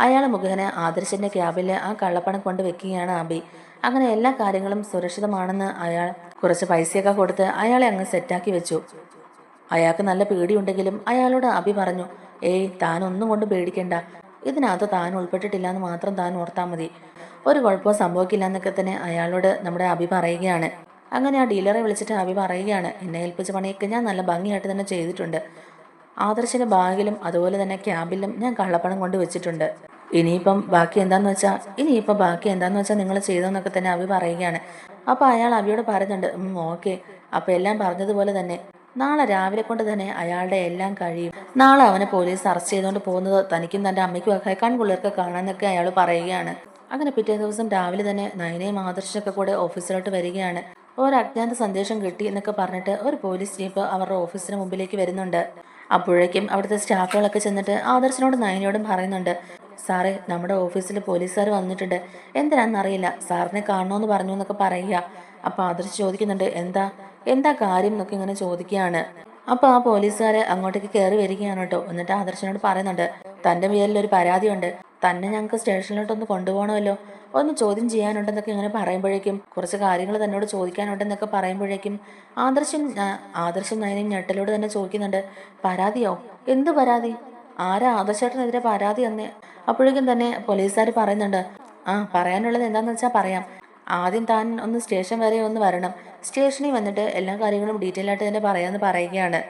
അയാൾ മുഖേന ആദർശിന്റെ ക്യാബിൽ ആ കള്ളപ്പണം കൊണ്ട് വെക്കുകയാണ് അബി. അങ്ങനെ എല്ലാ കാര്യങ്ങളും സുരക്ഷിതമാണെന്ന് അയാൾ കുറച്ച് പൈസയൊക്കെ കൊടുത്ത് അയാളെ അങ്ങ് സെറ്റാക്കി വെച്ചു. അയാൾക്ക് നല്ല പേടിയുണ്ടെങ്കിലും അയാളോട് അബി പറഞ്ഞു, താൻ ഒന്നും കൊണ്ട് പേടിക്കണ്ട, ഇതിനകത്ത് താൻ ഉൾപ്പെട്ടിട്ടില്ല എന്ന് മാത്രം താൻ ഓർത്താൽ മതി, ഒരു കുഴപ്പവും സംഭവിക്കില്ല എന്നൊക്കെ തന്നെ അയാളോട് നമ്മുടെ അബി പറയുകയാണ്. അങ്ങനെ ആ ഡീലറെ വിളിച്ചിട്ട് അബി പറയുകയാണ്, എന്നെ ഏൽപ്പിച്ച പണിയൊക്കെ ഞാൻ നല്ല ഭംഗിയായിട്ട് തന്നെ ചെയ്തിട്ടുണ്ട്. ആദർശിന്റെ ബാഗിലും അതുപോലെ തന്നെ ക്യാബിലും ഞാൻ കള്ളപ്പണം കൊണ്ട് വെച്ചിട്ടുണ്ട്. ഇനിയിപ്പം ബാക്കി എന്താന്ന് വെച്ചാൽ നിങ്ങൾ ചെയ്തോന്നൊക്കെ തന്നെ അബി പറയുകയാണ്. അപ്പൊ അയാൾ അബിയോട് പറയുന്നുണ്ട്, ഓക്കെ, അപ്പൊ എല്ലാം പറഞ്ഞതുപോലെ തന്നെ നാളെ രാവിലെ കൊണ്ട് തന്നെ അയാളുടെ എല്ലാം കഴിയും. നാളെ അവനെ പോലീസ് അറസ്റ്റ് ചെയ്തുകൊണ്ട് പോകുന്നത് തനിക്കും തന്റെ അമ്മയ്ക്കും ഒക്കെ കൺകുളിർക്ക് കാണാനൊക്കെ അയാൾ പറയുകയാണ്. അങ്ങനെ പിറ്റേ ദിവസം രാവിലെ തന്നെ നയനയും ആദർശൊക്കെ കൂടെ ഓഫീസിലോട്ട് വരികയാണ്. ഒരു അജ്ഞാത സന്ദേശം കിട്ടി എന്നൊക്കെ പറഞ്ഞിട്ട് ഒരു പോലീസ് ജീപ്പ് അവരുടെ ഓഫീസിന് മുമ്പിലേക്ക് വരുന്നുണ്ട്. അപ്പോഴേക്കും അവിടുത്തെ സ്റ്റാഫുകളൊക്കെ ചെന്നിട്ട് ആദർശിനോടും നയനയോടും പറയുന്നുണ്ട്, സാറേ, നമ്മുടെ ഓഫീസിൽ പോലീസുകാർ വന്നിട്ടുണ്ട്, എന്തിനാണെന്നറിയില്ല, സാറിനെ കാണണമെന്ന് പറഞ്ഞു എന്നൊക്കെ പറയുക. അപ്പൊ ആദർശ് ചോദിക്കുന്നുണ്ട്, എന്താ കാര്യം എന്നൊക്കെ ഇങ്ങനെ ചോദിക്കുകയാണ്. അപ്പൊ ആ പോലീസുകാരെ അങ്ങോട്ടേക്ക് കയറി വരികയാണ് കേട്ടോ. എന്നിട്ട് ആദർശനോട് പറയുന്നുണ്ട്, തൻ്റെ പേരിൽ ഒരു പരാതിയുണ്ട്, തന്നെ ഞങ്ങൾക്ക് സ്റ്റേഷനിലോട്ടൊന്ന് കൊണ്ടുപോകണമല്ലോ, ഒന്ന് ചോദ്യം ചെയ്യാനുണ്ടെന്നൊക്കെ ഇങ്ങനെ പറയുമ്പോഴേക്കും, കുറച്ച് കാര്യങ്ങൾ തന്നോട് ചോദിക്കാനുണ്ടെന്നൊക്കെ പറയുമ്പോഴേക്കും ആദർശം നയനയും ഞെട്ടലോട് തന്നെ ചോദിക്കുന്നുണ്ട്, പരാതിയോ? എന്ത് പരാതി? ആരാ ആദർശേട്ടനെതിരെ പരാതി തന്നെ? അപ്പോഴേക്കും തന്നെ പോലീസുകാർ പറയുന്നുണ്ട്, പറയാനുള്ളത് എന്താണെന്ന് വെച്ചാൽ പറയാം. ആദ്യം താൻ ഒന്ന് സ്റ്റേഷൻ വരെ ഒന്ന് വരണം. സ്റ്റേഷനിൽ വന്നിട്ട് എല്ലാ കാര്യങ്ങളും ഡീറ്റെയിൽ ആയിട്ട് തന്നെ പറയാമെന്ന് പറയുകയാണ്.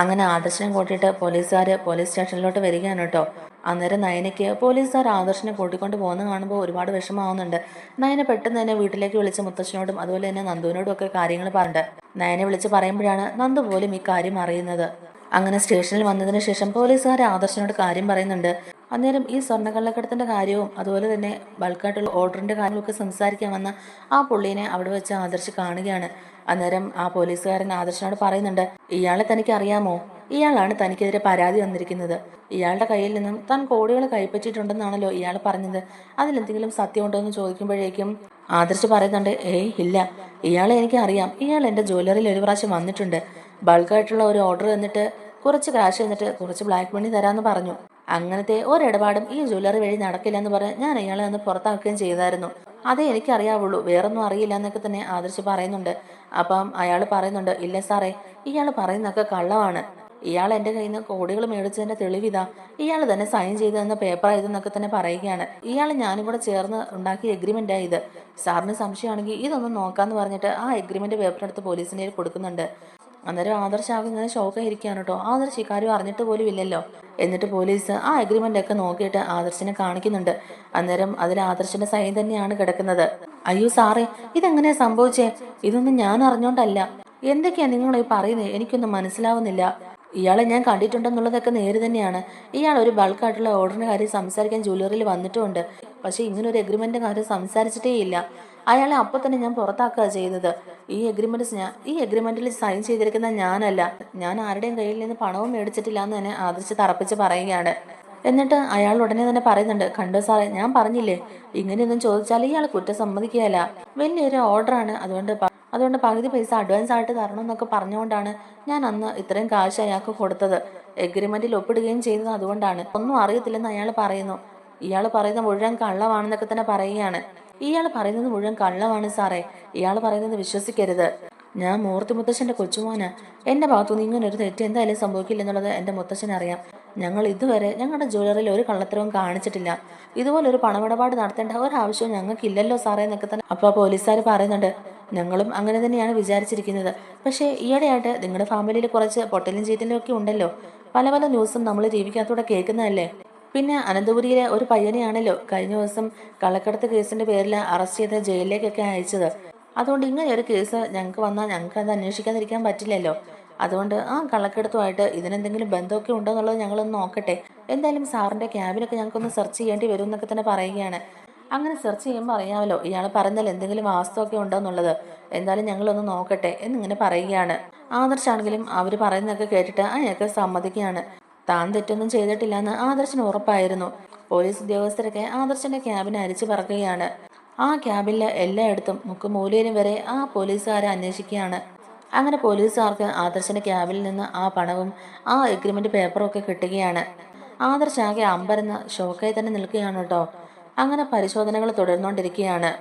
അങ്ങനെ ആദർശനം കൂട്ടിയിട്ട് പോലീസുകാർ പോലീസ് സ്റ്റേഷനിലോട്ട് വരികയാണ് കേട്ടോ. അന്നേരം നയനയ്ക്ക് പോലീസുകാർ ആദർശനെ കൂട്ടിക്കൊണ്ട് പോകുന്ന കാണുമ്പോൾ ഒരുപാട് വിഷമമാവുന്നുണ്ട്. നയന പെട്ടെന്ന് തന്നെ വീട്ടിലേക്ക് വിളിച്ച് മുത്തശ്ശനോടും അതുപോലെ തന്നെ നന്ദുവിനോടും ഒക്കെ കാര്യങ്ങൾ പറഞ്ഞിട്ട് നയനെ വിളിച്ച് പറയുമ്പോഴാണ് നന്ദു പോലും ഈ കാര്യം അറിയുന്നത്. അങ്ങനെ സ്റ്റേഷനിൽ വന്നതിന് ശേഷം പോലീസുകാർ ആദർശനോട് കാര്യം പറയുന്നുണ്ട്. അന്നേരം ഈ സ്വർണ്ണക്കള്ളക്കടത്തിന്റെ കാര്യവും അതുപോലെ തന്നെ ബൾക്കായിട്ടുള്ള ഓർഡറിന്റെ കാര്യങ്ങളൊക്കെ സംസാരിക്കാൻ വന്ന ആ പുള്ളീനെ അവിടെ വെച്ച് ആദർശ് കാണുകയാണ്. അന്നേരം ആ പോലീസുകാരൻ ആദർശനോട് പറയുന്നുണ്ട്, ഇയാളെ തനിക്ക് അറിയാമോ? ഇയാളാണ് തനിക്കെതിരെ പരാതി വന്നിരിക്കുന്നത്. ഇയാളുടെ കയ്യിൽ നിന്നും താൻ കോടികൾ കൈപ്പറ്റിയിട്ടുണ്ടെന്നാണല്ലോ ഇയാൾ പറഞ്ഞത്. അതിലെന്തെങ്കിലും സത്യമുണ്ടോ എന്ന് ചോദിക്കുമ്പോഴേക്കും ആദർശ് പറയുന്നുണ്ട്, ഇല്ല, ഇയാളെ എനിക്ക് അറിയാം. ഇയാൾ എൻ്റെ ജ്വല്ലറിയിൽ ഒരു പ്രാവശ്യം വന്നിട്ടുണ്ട്. ബൾക്കായിട്ടുള്ള ഒരു ഓർഡർ തന്നിട്ട് കുറച്ച് കാശ് തന്നിട്ട് കുറച്ച് ബ്ലാക്ക് മണി തരാമെന്ന് പറഞ്ഞു. അങ്ങനത്തെ ഒരിടപാടും ഈ ജ്വല്ലറി വഴി നടക്കില്ല എന്ന് പറഞ്ഞ് ഞാൻ ഇയാളെ ഒന്ന് പുറത്താക്കുകയും ചെയ്തായിരുന്നു. അതേ എനിക്കറിയാവുള്ളൂ, വേറൊന്നും അറിയില്ല എന്നൊക്കെ തന്നെ ആദർശ് പറയുന്നുണ്ട്. അപ്പം അയാൾ പറയുന്നുണ്ട്, ഇല്ല സാറേ, ഇയാൾ പറയുന്നതൊക്കെ കള്ളമാണ്. ഇയാൾ എൻ്റെ കയ്യിൽ നിന്ന് കോടികൾ മേടിച്ചതിന്റെ തെളിവിതാ, ഇയാൾ തന്നെ സൈൻ ചെയ്ത് തന്ന പേപ്പർ ഇതെന്നൊക്കെ തന്നെ പറയുകയാണ്. ഇയാൾ ഞാനും കൂടെ ചേർന്ന് ഉണ്ടാക്കിയ എഗ്രിമെന്റാ ഇത്. സാറിന് സംശയമാണെങ്കിൽ ഇതൊന്നും നോക്കാന്ന് പറഞ്ഞിട്ട് ആ എഗ്രിമെന്റ് പേപ്പർ എടുത്ത് പോലീസിന്റെ കയ്യിൽ കൊടുക്കുന്നുണ്ട്. അന്നേരം ആദർശ് ആകെ ഇങ്ങനെ ഷോക്കായിരിക്കുകയാണ് കേട്ടോ. ആദർശ് ഇക്കാര്യം അറിഞ്ഞിട്ട് പോലും ഇല്ലല്ലോ. എന്നിട്ട് പോലീസ് ആ അഗ്രിമെന്റ് ഒക്കെ നോക്കിയിട്ട് ആദർശിനെ കാണിക്കുന്നുണ്ട്. അന്നേരം അതിൽ ആദർശിന്റെ സൈൻ തന്നെയാണ് കിടക്കുന്നത്. അയ്യോ സാറേ, ഇതെങ്ങനെയാ സംഭവിച്ചേ? ഇതൊന്നും ഞാൻ അറിഞ്ഞോണ്ടല്ല. എന്തൊക്കെയാ നിങ്ങൾ ഈ പറയുന്നത്? എനിക്കൊന്നും മനസ്സിലാവുന്നില്ല. ഇയാളെ ഞാൻ കണ്ടിട്ടുണ്ടെന്നുള്ളതൊക്കെ നേര് തന്നെയാണ്. ഇയാൾ ഒരു ബൾക്കായിട്ടുള്ള ഓർഡറിന്റെ കാര്യം സംസാരിക്കാൻ ജ്വല്ലറിയിൽ വന്നിട്ടുമുണ്ട്. പക്ഷെ ഇങ്ങനെ ഒരു എഗ്രിമെന്റിന്റെ കാര്യം സംസാരിച്ചിട്ടേ ഇല്ല. അയാളെ അപ്പോൾ തന്നെ ഞാൻ പുറത്താക്കുക ചെയ്തത്. ഈ എഗ്രിമെന്റിൽ സൈൻ ചെയ്തിരിക്കുന്ന ഞാനല്ല. ഞാൻ ആരുടെയും കയ്യിൽ നിന്ന് പണവും മേടിച്ചിട്ടില്ല എന്ന് തന്നെ ആദർശ് തറപ്പിച്ച് പറയുകയാണ്. എന്നിട്ട് അയാൾ ഉടനെ തന്നെ പറയുന്നുണ്ട്, കണ്ടോ സാറേ, ഞാൻ പറഞ്ഞില്ലേ, ഇങ്ങനെയൊന്നും ചോദിച്ചാൽ ഇയാൾ കുറ്റം സമ്മതിക്കുകയല്ല. വലിയൊരു ഓർഡറാണ്, അതുകൊണ്ട് പകുതി പൈസ അഡ്വാൻസ് ആയിട്ട് തരണം എന്നൊക്കെ പറഞ്ഞുകൊണ്ടാണ് ഞാൻ അന്ന് ഇത്രയും കാശ് അയാൾക്ക് കൊടുത്തത്. എഗ്രിമെന്റിൽ ഒപ്പിടുകയും ചെയ്തത് അതുകൊണ്ടാണ്. ഒന്നും അറിയത്തില്ലെന്ന് അയാൾ പറയുന്നു. ഇയാൾ പറയുന്നത് മുഴുവൻ കള്ളമാണെന്നൊക്കെ തന്നെ പറയുകയാണ്. ഇയാൾ പറയുന്നത് മുഴുവൻ കള്ളമാണ് സാറേ, ഇയാൾ പറയുന്നത് വിശ്വസിക്കരുത്. ഞാൻ മൂർത്തി മുത്തശ്ശന്റെ കൊച്ചുമോനാ. എന്റെ ഭാഗത്തുനിന്ന് ഇങ്ങനെ ഒരു തെറ്റ് എന്തായാലും സംഭവിക്കില്ലെന്നുള്ളത് എന്റെ മുത്തശ്ശനറിയാം. ഞങ്ങൾ ഇതുവരെ ഞങ്ങളുടെ ജ്വല്ലറിയിൽ ഒരു കള്ളത്തരവും കാണിച്ചിട്ടില്ല. ഇതുപോലൊരു പണമിടപാട് നടത്തേണ്ട ഒരാവശ്യവും ഞങ്ങൾക്കില്ലല്ലോ സാറേ എന്നൊക്കെ തന്നെ അപ്പോൾ പോലീസുകാർ പറയുന്നുണ്ട്. ഞങ്ങളും അങ്ങനെ തന്നെയാണ് വിചാരിച്ചിരിക്കുന്നത്. പക്ഷേ ഈയിടെയായിട്ട് നിങ്ങളുടെ ഫാമിലിയിൽ കുറച്ച് പൊട്ടലും ചീറ്റലും ഒക്കെ ഉണ്ടല്ലോ. പല പല ന്യൂസും നമ്മൾ ടി വിക്കകത്തൂടെ കേൾക്കുന്നതല്ലേ. പിന്നെ അനന്തപുരിയിലെ ഒരു പയ്യനെയാണല്ലോ കഴിഞ്ഞ ദിവസം കള്ളക്കടത്ത് കേസിന്റെ പേരിൽ അറസ്റ്റ് ചെയ്ത് ജയിലിലേക്കൊക്കെ അയച്ചത്. അതുകൊണ്ട് ഇങ്ങനെ ഒരു കേസ് ഞങ്ങൾക്ക് വന്നാൽ ഞങ്ങൾക്ക് അത് അന്വേഷിക്കാതിരിക്കാൻ പറ്റില്ലല്ലോ. അതുകൊണ്ട് ആ കള്ളക്കടത്തുമായിട്ട് ഇതിനെന്തെങ്കിലും ബന്ധമൊക്കെ ഉണ്ടോ എന്നുള്ളത് ഞങ്ങളൊന്ന് നോക്കട്ടെ. എന്തായാലും സാറിന്റെ ക്യാബിനൊക്കെ ഞങ്ങൾക്കൊന്ന് സെർച്ച് ചെയ്യേണ്ടി വരും എന്നൊക്കെ തന്നെ പറയുകയാണ്. അങ്ങനെ സെർച്ച് ചെയ്യുമ്പോൾ അറിയാമല്ലോ ഇയാൾ പറഞ്ഞാൽ എന്തെങ്കിലും വാസ്തവൊക്കെ ഉണ്ടോ എന്നുള്ളത്. എന്തായാലും ഞങ്ങളൊന്ന് നോക്കട്ടെ എന്നിങ്ങനെ പറയുകയാണ്. ആദർശാണെങ്കിലും അവർ പറയുന്നതൊക്കെ കേട്ടിട്ട് അയാൾക്ക് സമ്മതിക്കുകയാണ്. താൻ തെറ്റൊന്നും ചെയ്തിട്ടില്ല എന്ന് ആദർശന് ഉറപ്പായിരുന്നു. പോലീസ് ഉദ്യോഗസ്ഥരൊക്കെ ആദർശന്റെ ക്യാബിനെ അരിച്ചു പറക്കുകയാണ്. ആ ക്യാബിലെ എല്ലായിടത്തും മുക്കുമൂലയിലും വരെ ആ പോലീസുകാരെ അന്വേഷിക്കുകയാണ്. അങ്ങനെ പോലീസുകാർക്ക് ആദർശന്റെ ക്യാബിൽ നിന്ന് ആ പണവും ആ എഗ്രിമെന്റ് പേപ്പറും ഒക്കെ കിട്ടുകയാണ്. ആദർശ് ആകെ അമ്പരന്ന് ഷോക്കായി തന്നെ നിൽക്കുകയാണ് കേട്ടോ. അങ്ങനെ പരിശോധനകൾ തുടർന്നുകൊണ്ടിരിക്കുകയാണ്.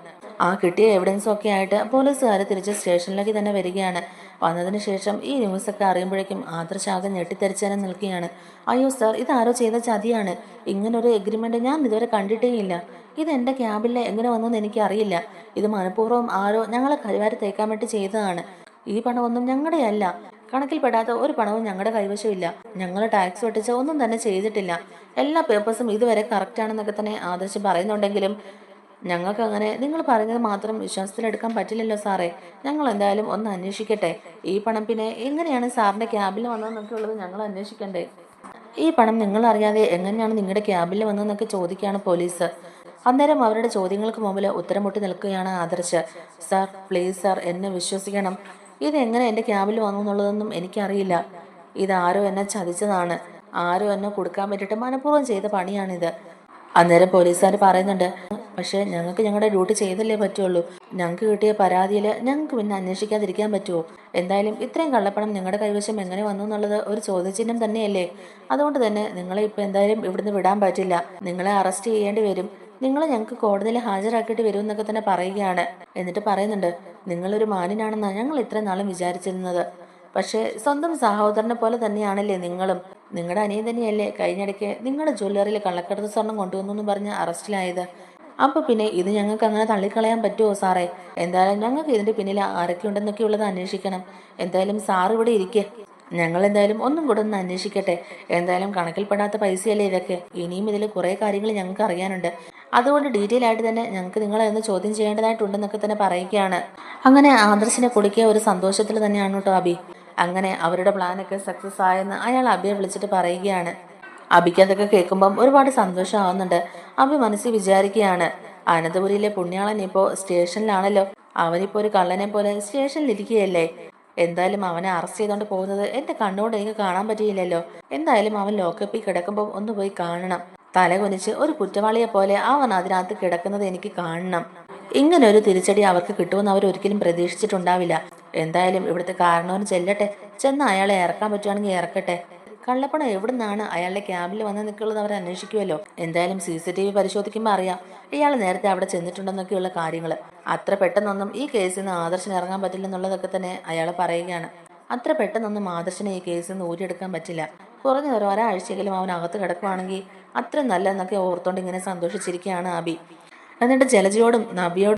ആ കിട്ടിയ എവിഡൻസും ഒക്കെ ആയിട്ട് പോലീസുകാർ തിരിച്ച് സ്റ്റേഷനിലേക്ക് തന്നെ വരികയാണ്. വന്നതിന് ശേഷം ഈ ന്യൂസൊക്കെ അറിയുമ്പോഴേക്കും ആദർശ് ആകെ ഞെട്ടിത്തെറിച്ച് തന്നെ നിൽക്കുകയാണ്. അയ്യോ സാർ, ഇതാരോ ചെയ്ത ചതിയാണ്. ഇങ്ങനൊരു എഗ്രിമെന്റ് ഞാൻ ഇതുവരെ കണ്ടിട്ടേ ഇല്ല. ഇത് എൻ്റെ ക്യാബിൽ എങ്ങനെ വന്നെന്ന് എനിക്കറിയില്ല. ഇത് മനഃപൂർവ്വം ആരോ ഞങ്ങളെ കരിവാരി തേക്കാൻ വേണ്ടി ചെയ്തതാണ്. ഈ പണമൊന്നും ഞങ്ങളുടെ അല്ല. കണക്കിൽപ്പെടാത്ത ഒരു പണവും ഞങ്ങളുടെ കൈവശമില്ല. ഞങ്ങൾ ടാക്സ് വെട്ടിച്ച് ഒന്നും തന്നെ ചെയ്തിട്ടില്ല. എല്ലാ പേപ്പേഴ്സും ഇതുവരെ കറക്റ്റ് ആണെന്നൊക്കെ തന്നെ ആദർശ് പറയുന്നുണ്ടെങ്കിലും ഞങ്ങൾക്ക് അങ്ങനെ നിങ്ങൾ പറയുന്നത് മാത്രം വിശ്വാസത്തിലെടുക്കാൻ പറ്റില്ലല്ലോ സാറേ. ഞങ്ങൾ എന്തായാലും ഒന്ന് അന്വേഷിക്കട്ടെ. ഈ പണം പിന്നെ എങ്ങനെയാണ് സാറിന്റെ ക്യാബിൽ വന്നതെന്നൊക്കെ ഉള്ളത് ഞങ്ങൾ അന്വേഷിക്കണ്ടേ. ഈ പണം നിങ്ങൾ അറിയാതെ എങ്ങനെയാണ് നിങ്ങളുടെ ക്യാബിൽ വന്നതെന്നൊക്കെ ചോദിക്കുകയാണ് പോലീസ്. അന്നേരം അവരുടെ ചോദ്യങ്ങൾക്ക് മുമ്പിൽ ഉത്തരം മുട്ടി നിൽക്കുകയാണ് ആദർശ്. സാർ പ്ലീസ് സാർ, എന്നെ വിശ്വസിക്കണം. ഇതെങ്ങനെ എൻ്റെ ക്യാബിൽ വന്നു എന്നുള്ളതൊന്നും എനിക്കറിയില്ല. ഇതാരോ എന്നെ ചതിച്ചതാണ്. ആരോ എന്നെ കൊടുക്കാൻ പറ്റിയിട്ട് മനഃപൂർവ്വം ചെയ്ത പണിയാണിത്. അന്നേരം പോലീസുകാർ പറയുന്നുണ്ട്, പക്ഷേ ഞങ്ങൾക്ക് ഞങ്ങളുടെ ഡ്യൂട്ടി ചെയ്തല്ലേ പറ്റുള്ളൂ. ഞങ്ങൾക്ക് കിട്ടിയ പരാതിയിൽ ഞങ്ങൾക്ക് പിന്നെ അന്വേഷിക്കാതിരിക്കാൻ പറ്റുമോ? എന്തായാലും ഇത്രയും കള്ളപ്പണം നിങ്ങളുടെ കൈവശം എങ്ങനെ വന്നു എന്നുള്ളത് ഒരു ചോദ്യചിഹ്നം തന്നെയല്ലേ? അതുകൊണ്ട് തന്നെ നിങ്ങളെ ഇപ്പം എന്തായാലും ഇവിടുന്ന് വിടാൻ പറ്റില്ല. നിങ്ങളെ അറസ്റ്റ് ചെയ്യേണ്ടി വരും. നിങ്ങളെ ഞങ്ങൾക്ക് കോടതിയിൽ ഹാജരാക്കിയിട്ട് വരും എന്നൊക്കെ തന്നെ പറയുകയാണ്. എന്നിട്ട് പറയുന്നുണ്ട്, നിങ്ങളൊരു മാന്യനാണെന്നാണ് ഞങ്ങൾ ഇത്രയും നാളും വിചാരിച്ചിരുന്നത്. പക്ഷേ സ്വന്തം സഹോദരനെ പോലെ തന്നെയാണല്ലേ നിങ്ങളും. നിങ്ങളുടെ അനിയൻ തന്നെയല്ലേ കഴിഞ്ഞിടയ്ക്ക് നിങ്ങളുടെ ജ്വല്ലറിയിൽ കള്ളക്കടത്ത് സ്വർണം കൊണ്ടുവന്നു എന്ന് പറഞ്ഞ് അറസ്റ്റിലായത്. അപ്പൊ പിന്നെ ഇത് ഞങ്ങൾക്ക് അങ്ങനെ തള്ളിക്കളയാൻ പറ്റുമോ സാറേ? എന്തായാലും ഞങ്ങൾക്ക് ഇതിന്റെ പിന്നിൽ ആരൊക്കെ ഉണ്ടെന്നൊക്കെ ഉള്ളത് അന്വേഷിക്കണം. എന്തായാലും സാർ ഇവിടെ ഇരിക്കേ, ഞങ്ങൾ എന്തായാലും ഒന്നും കൂടെ ഒന്ന് അന്വേഷിക്കട്ടെ. എന്തായാലും കണക്കിൽപ്പെടാത്ത പൈസയല്ലേ ഇതൊക്കെ. ഇനിയും ഇതിൽ കുറെ കാര്യങ്ങൾ ഞങ്ങൾക്ക് അറിയാനുണ്ട്. അതുകൊണ്ട് ഡീറ്റെയിൽ ആയിട്ട് തന്നെ ഞങ്ങൾക്ക് നിങ്ങളെ ഒന്ന് ചോദ്യം ചെയ്യേണ്ടതായിട്ടുണ്ടെന്നൊക്കെ തന്നെ പറയുകയാണ്. അങ്ങനെ ആദർശിനെ കുടിക്കിയ ഒരു സന്തോഷത്തിൽ തന്നെയാണ് കേട്ടോ അബി. അങ്ങനെ അവരുടെ പ്ലാനൊക്കെ സക്സസ് ആയെന്ന് അയാൾ അബിയെ വിളിച്ചിട്ട് പറയുകയാണ്. അബിക്ക് അതൊക്കെ കേൾക്കുമ്പം ഒരുപാട് സന്തോഷമാവുന്നുണ്ട്. അബി മനസ്സിൽ വിചാരിക്കുകയാണ്, അനന്തപുരിയിലെ പുണ്യാളൻ ഇപ്പോൾ സ്റ്റേഷനിലാണല്ലോ. അവനിപ്പോ ഒരു കള്ളനെ പോലെ സ്റ്റേഷനിൽ ഇരിക്കുകയല്ലേ. എന്തായാലും അവനെ അറസ്റ്റ് ചെയ്തോണ്ട് പോകുന്നത് എന്റെ കണ്ണോട് എനിക്ക് കാണാൻ പറ്റിയില്ലല്ലോ. എന്തായാലും അവൻ ലോക്കപ്പിൽ കിടക്കുമ്പോൾ ഒന്ന് പോയി കാണണം. തല കുനിച്ച് ഒരു കുറ്റവാളിയെ പോലെ അവൻ അതിനകത്ത് കിടക്കുന്നത് എനിക്ക് കാണണം. ഇങ്ങനെ ഒരു തിരിച്ചടി അവർക്ക് കിട്ടുമെന്ന് അവർ ഒരിക്കലും പ്രതീക്ഷിച്ചിട്ടുണ്ടാവില്ല. എന്തായാലും ഇവിടുത്തെ കാരണവന് ചെല്ലട്ടെ, ചെന്ന് അയാളെ ഇറക്കാൻ പറ്റുവാണെങ്കിൽ ഇറക്കട്ടെ. കള്ളപ്പണം എവിടെ നിന്നാണ് അയാളുടെ ക്യാബിൽ വന്ന് നിൽക്കുന്നത് അവർ അന്വേഷിക്കുമല്ലോ. എന്തായാലും CCTV പരിശോധിക്കുമ്പോൾ അറിയാം ഇയാൾ നേരത്തെ അവിടെ ചെന്നിട്ടുണ്ടെന്നൊക്കെയുള്ള കാര്യങ്ങൾ. അത്ര പെട്ടെന്നൊന്നും ഈ കേസിൽ നിന്ന് ആദർശന് ഇറങ്ങാൻ പറ്റില്ലെന്നുള്ളതൊക്കെ തന്നെ അയാൾ പറയുകയാണ്. അത്ര പെട്ടെന്നൊന്നും ആദർശനെ ഈ കേസിൽ നിന്ന് ഊരിയെടുക്കാൻ പറ്റില്ല. കുറഞ്ഞ ഒരാഴ്ചയെങ്കിലും അവൻ അകത്ത് കിടക്കുവാണെങ്കിൽ അത്ര നല്ലതെന്നൊക്കെ ഓർത്തോണ്ട് ഇങ്ങനെ സന്തോഷിച്ചിരിക്കുകയാണ് അബി. എന്നിട്ട് ജലജയോടും നബിയോടും